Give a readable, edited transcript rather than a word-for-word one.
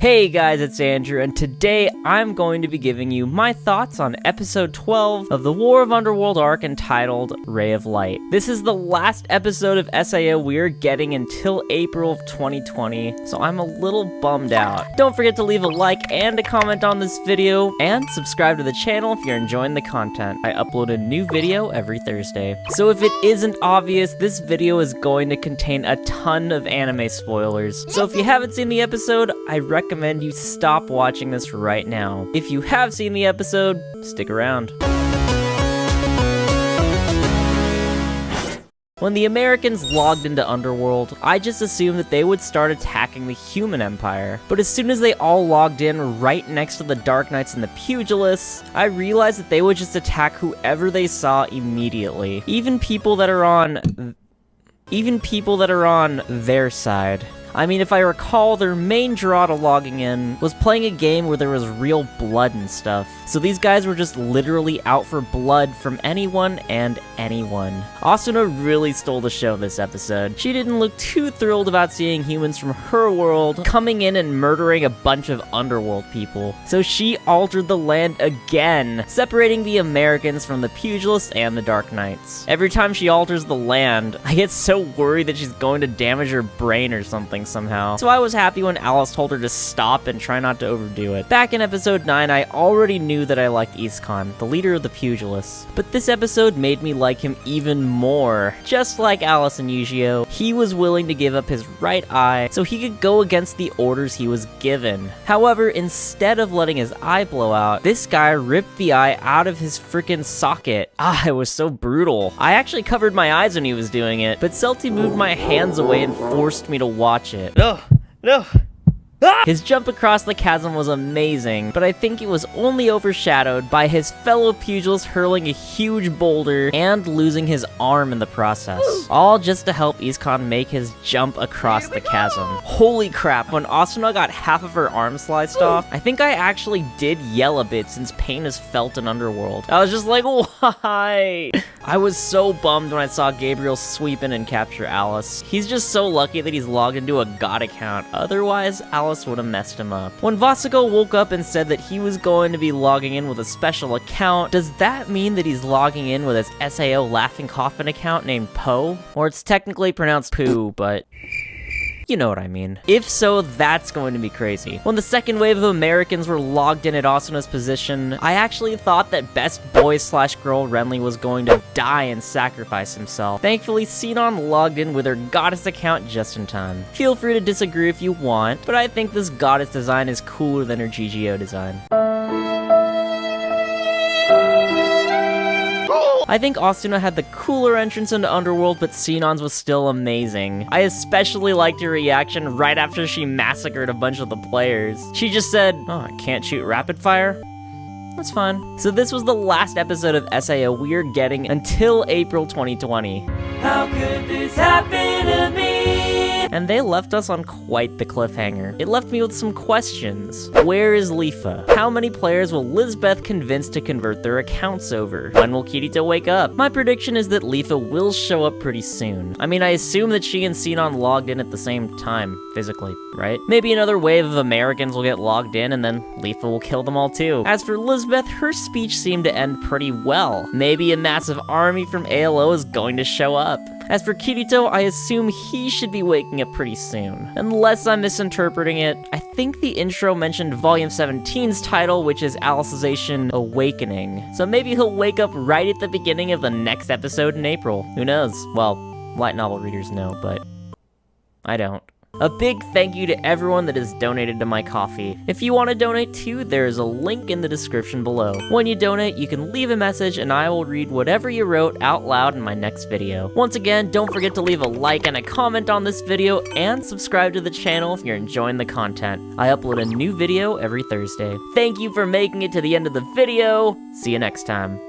Hey guys, it's Andrew, and today I'm going to be giving you my thoughts on episode 12 of the War of Underworld arc entitled Ray of Light. This is the last episode of SAO we're getting until April of 2020, so I'm a little bummed out. Don't forget to leave a like and a comment on this video, and subscribe to the channel if you're enjoying the content. I upload a new video every Thursday. So if it isn't obvious, this video is going to contain a ton of anime spoilers. So if you haven't seen the episode, I recommend you stop watching this right now. If you have seen the episode, stick around. When the Americans logged into Underworld, I just assumed that they would start attacking the human empire. But as soon as they all logged in right next to the Dark Knights and the Pugilists, I realized that they would just attack whoever they saw immediately. Even people that are on their side. I mean, if I recall, their main draw to logging in was playing a game where there was real blood and stuff. So these guys were just literally out for blood from anyone and anyone. Asuna really stole the show this episode. She didn't look too thrilled about seeing humans from her world coming in and murdering a bunch of Underworld people. So she altered the land again, separating the Americans from the Pugilists and the Dark Knights. Every time she alters the land, I get so worried that she's going to damage her brain or something somehow. So I was happy when Alice told her to stop and try not to overdo it. Back in episode 9, I already knew that I liked Iskon, the leader of the Pugilists. But this episode made me like him even more. Just like Alice and Yujio, he was willing to give up his right eye so he could go against the orders he was given. However, instead of letting his eye blow out, this guy ripped the eye out of his freaking socket. It was so brutal. I actually covered my eyes when he was doing it, but Celti moved my hands away and forced me to watch it. No! His jump across the chasm was amazing, but I think it was only overshadowed by his fellow pugilist hurling a huge boulder and losing his arm in the process. All just to help Iskon make his jump across the chasm. Holy crap, when Asuna got half of her arm sliced off, I think I actually did yell a bit since pain is felt in Underworld. I was just like, why? I was so bummed when I saw Gabriel sweep in and capture Alice. He's just so lucky that he's logged into a god account, otherwise Alice would have messed him up. When Vasco woke up and said that he was going to be logging in with a special account, does that mean that he's logging in with his SAO Laughing Coffin account named Poe? Or it's technically pronounced Poo, but you know what I mean. If so, that's going to be crazy. When the second wave of Americans were logged in at Asuna's position, I actually thought that best boy/girl Renly was going to die and sacrifice himself. Thankfully, Sinon logged in with her goddess account just in time. Feel free to disagree if you want, but I think this goddess design is cooler than her GGO design. I think Asuna had the cooler entrance into Underworld, but Sinon's was still amazing. I especially liked her reaction right after she massacred a bunch of the players. She just said, "Oh, I can't shoot rapid fire? That's fine." So this was the last episode of SAO we're getting until April 2020. How could this happen to me? And they left us on quite the cliffhanger. It left me with some questions. Where is Lifa? How many players will Lisbeth convince to convert their accounts over? When will Kirito wake up? My prediction is that Lifa will show up pretty soon. I mean, I assume that she and Sinon logged in at the same time, physically, right? Maybe another wave of Americans will get logged in and then Lifa will kill them all too. As for Lisbeth, her speech seemed to end pretty well. Maybe a massive army from ALO is going to show up. As for Kirito, I assume he should be waking up pretty soon. Unless I'm misinterpreting it, I think the intro mentioned Volume 17's title, which is Alicization Awakening. So maybe he'll wake up right at the beginning of the next episode in April. Who knows? Well, light novel readers know, but I don't. A big thank you to everyone that has donated to my coffee. If you want to donate too, there is a link in the description below. When you donate, you can leave a message and I will read whatever you wrote out loud in my next video. Once again, don't forget to leave a like and a comment on this video and subscribe to the channel if you're enjoying the content. I upload a new video every Thursday. Thank you for making it to the end of the video. See you next time.